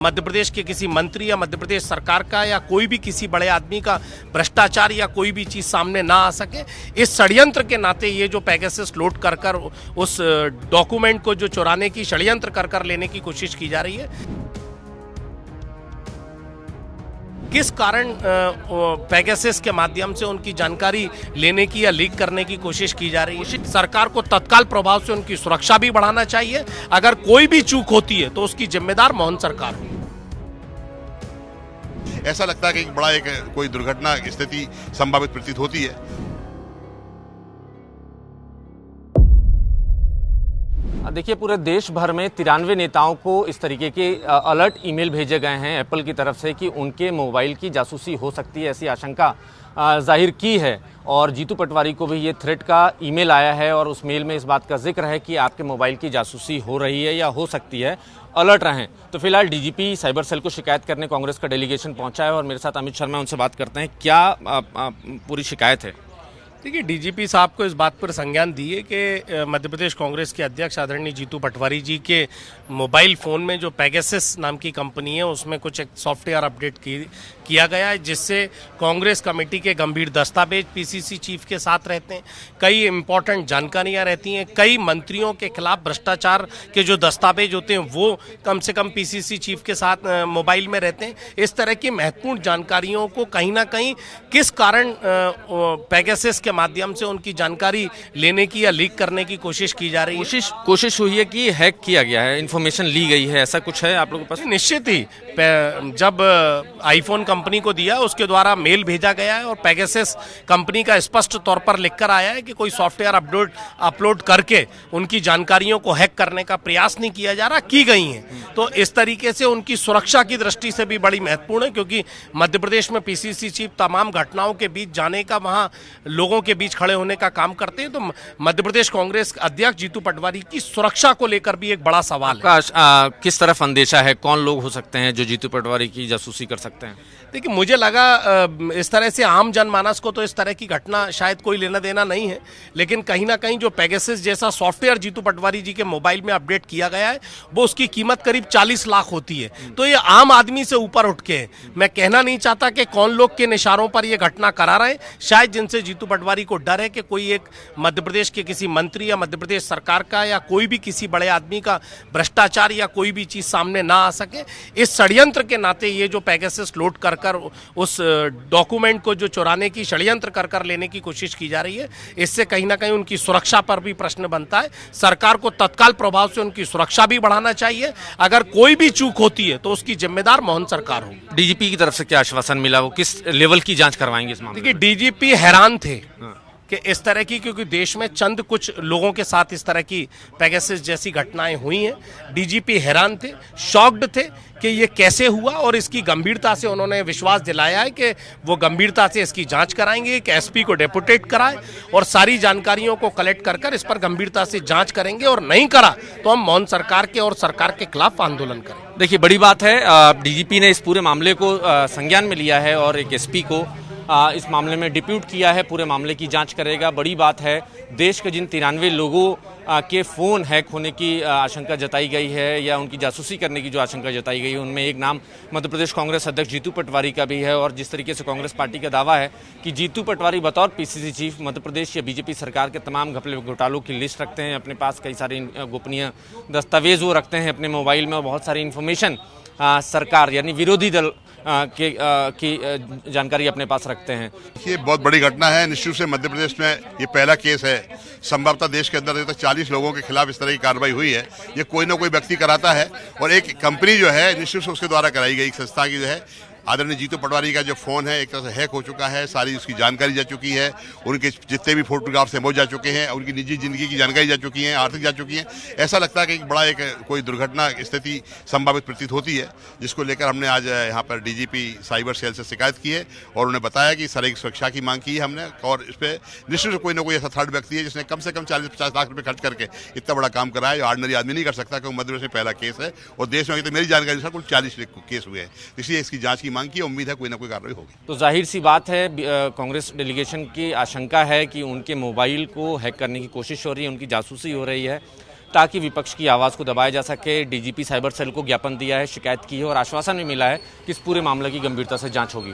मध्य प्रदेश के किसी मंत्री या मध्य प्रदेश सरकार का या कोई भी किसी बड़े आदमी का भ्रष्टाचार या कोई भी चीज सामने ना आ सके, इस षड्यंत्र के नाते ये जो पेगासस लोड कर कर उस डॉक्यूमेंट को जो चुराने की षड्यंत्र कर कर लेने की कोशिश की जा रही है। किस कारण पेगासस के माध्यम से उनकी जानकारी लेने की या लीक करने की कोशिश की जा रही है। सरकार को तत्काल प्रभाव से उनकी सुरक्षा भी बढ़ाना चाहिए। अगर कोई भी चूक होती है तो उसकी जिम्मेदार मौन सरकार हो। ऐसा लगता है कि कोई दुर्घटना स्थिति संभावित प्रतीत होती है। देखिए, पूरे देश भर में 93 नेताओं को इस तरीके के अलर्ट ईमेल भेजे गए हैं एप्पल की तरफ से कि उनके मोबाइल की जासूसी हो सकती है, ऐसी आशंका जाहिर की है। और जीतू पटवारी को भी ये थ्रेट का ईमेल आया है और उस मेल में इस बात का जिक्र है कि आपके मोबाइल की जासूसी हो रही है या हो सकती है, अलर्ट रहें। तो फिलहाल डीजीपी साइबर सेल को शिकायत करने कांग्रेस का डेलीगेशन पहुंचा है और मेरे साथ अमित शर्मा, उनसे बात करते हैं। क्या पूरी शिकायत है? देखिए, डीजीपी साहब को इस बात पर संज्ञान दिए कि मध्य प्रदेश कांग्रेस के अध्यक्ष आदरणीय जीतू पटवारी जी के मोबाइल फ़ोन में जो पेगासस नाम की कंपनी है उसमें कुछ एक सॉफ्टवेयर अपडेट किया गया है, जिससे कांग्रेस कमेटी के गंभीर दस्तावेज पीसीसी चीफ के साथ रहते हैं, कई इंपॉर्टेंट जानकारियां रहती हैं, कई मंत्रियों के खिलाफ भ्रष्टाचार के जो दस्तावेज होते हैं वो कम से कम पीसीसी चीफ के साथ मोबाइल में रहते हैं। इस तरह की महत्वपूर्ण जानकारियों को कहीं ना कहीं किस कारण पेगासस के माध्यम से उनकी जानकारी लेने की या लीक करने की कोशिश की जा रही है। कोशिश हुई है कि हैक किया गया है, इन्फॉर्मेशन ली गई है, ऐसा कुछ है आप लोगों के पास? निश्चित ही जब आईफोन कंपनी को दिया उसके द्वारा मेल भेजा गया है और पेगासस कंपनी का स्पष्ट तौर पर लिखकर आया है कि कोई सॉफ्टवेयर अपलोड करके उनकी जानकारियों को हैक करने का प्रयास नहीं किया जा रहा, की गई हैं। तो इस तरीके से उनकी सुरक्षा की दृष्टि से भी बड़ी महत्वपूर्ण है, क्योंकि मध्य प्रदेश में पीसीसी चीफ तमाम घटनाओं के बीच जाने का, वहां लोगों के बीच खड़े होने का काम करते हैं। तो मध्य प्रदेश कांग्रेस अध्यक्ष जीतू पटवारी की सुरक्षा को लेकर भी एक बड़ा सवाल है। किस तरफ अंदेशा है, कौन लोग हो सकते हैं जो जीतू पटवारी की जासूसी कर सकते हैं? देखिए, मुझे लगा इस तरह से आम जनमानस को तो इस तरह की घटना शायद कोई लेना देना नहीं है, लेकिन कहीं ना कहीं जो पेगासस जैसा सॉफ्टवेयर जीतू पटवारी जी के मोबाइल में अपडेट किया गया है वो उसकी कीमत करीब 40 लाख होती है। तो ये आम आदमी से ऊपर उठ के है। मैं कहना नहीं चाहता कि कौन लोग के इशारों पर यह घटना करा रहे हैं, शायद जिनसे जीतू पटवारी को डर है कि कोई एक मध्य प्रदेश के किसी मंत्री या मध्य प्रदेश सरकार का या कोई भी किसी बड़े आदमी का भ्रष्टाचार या कोई भी चीज सामने ना आ सके, इस षड्यंत्र के नाते ये जो पेगासस लोड कर कर उस डॉक्यूमेंट को जो चुराने की षड्यंत्र कर कर लेने की कोशिश की जा रही है। इससे कहीं ना कहीं उनकी सुरक्षा पर भी प्रश्न बनता है। सरकार को तत्काल प्रभाव से उनकी सुरक्षा भी बढ़ाना चाहिए। अगर कोई भी चूक होती है तो उसकी जिम्मेदार मौन सरकार हो। डीजीपी की तरफ से क्या आश्वासन मिला, वो किस लेवल की जांच करवाएंगे इस मामले में? देखिए, डीजीपी हैरान थे कि इस तरह की, क्योंकि देश में चंद कुछ लोगों के साथ इस तरह की पेगासस जैसी घटनाएं हुई हैं। डीजीपी हैरान थे, शॉक्ड थे कि ये कैसे हुआ, और इसकी गंभीरता से उन्होंने विश्वास दिलाया है कि वो गंभीरता से इसकी जांच कराएंगे, एक एसपी को डेपुटेट कराए और सारी जानकारियों को कलेक्ट कर कर इस पर गंभीरता से जांच करेंगे, और नहीं करा तो हम मौन सरकार के और सरकार के खिलाफ आंदोलन करें। देखिए, बड़ी बात है, डीजीपी ने इस पूरे मामले को संज्ञान में लिया है और एक एसपी को इस मामले में डिप्यूट किया है, पूरे मामले की जांच करेगा। बड़ी बात है, देश के जिन 93 लोगों के फ़ोन हैक होने की आशंका जताई गई है या उनकी जासूसी करने की जो आशंका जताई गई है, उनमें एक नाम मध्य प्रदेश कांग्रेस अध्यक्ष जीतू पटवारी का भी है। और जिस तरीके से कांग्रेस पार्टी का दावा है कि जीतू पटवारी बतौर पीसीसी चीफ मध्य प्रदेश या बीजेपी सरकार के तमाम घपले घोटालों की लिस्ट रखते हैं अपने पास, कई सारे गोपनीय दस्तावेज वो रखते हैं अपने मोबाइल में, और बहुत सारी इन्फॉर्मेशन सरकार यानी विरोधी दल की जानकारी अपने पास रखते हैं। ये बहुत बड़ी घटना है। निश्चित रूप से मध्य प्रदेश में ये पहला केस है। संभवतः देश के अंदर तो 40 लोगों के खिलाफ इस तरह की कार्रवाई हुई है। ये कोई ना कोई व्यक्ति कराता है, और एक कंपनी जो है निश्चित रूप से उसके द्वारा कराई गई, एक संस्था की जो है आदरणीय जीतू पटवारी का जो फोन है एक तरह से हैक हो चुका है, सारी उसकी जानकारी जा चुकी है, उनके जितने भी फोटोग्राफ्स हैं वो जा चुके हैं, उनकी निजी जिंदगी की जानकारी जा चुकी है, आर्थिक जा चुकी है। ऐसा लगता है कि कोई दुर्घटना स्थिति संभावित प्रतीत होती है, जिसको लेकर हमने आज यहाँ पर डीजीपी साइबर सेल से शिकायत की है और उन्हें बताया कि शारीरिक सुरक्षा की मांग की है हमने, और इस पर निश्चित कोई ना कोई ऐसा थर्ड व्यक्ति है जिसने कम से कम 40-50 लाख रुपए खर्च करके इतना बड़ा काम करा है, जो ऑर्डिनरी आदमी नहीं कर सकता, क्योंकि मध्य प्रदेश में पहला केस है और देश में तो मेरी जानकारी से कुल 40 केस हुए हैं। इसलिए इसकी जांच की मांग की, उम्मीद है कोई ना कोई कार्रवाई होगी। तो जाहिर सी बात है, कांग्रेस डेलीगेशन की आशंका है कि उनके मोबाइल को हैक करने की कोशिश हो रही है, उनकी जासूसी हो रही है। ताकि विपक्ष की आवाज़ को दबाया जा सके। डीजीपी साइबर सेल को ज्ञापन दिया है, शिकायत की है और आश्वासन भी मिला है कि इस पूरे मामले की गंभीरता से जांच होगी।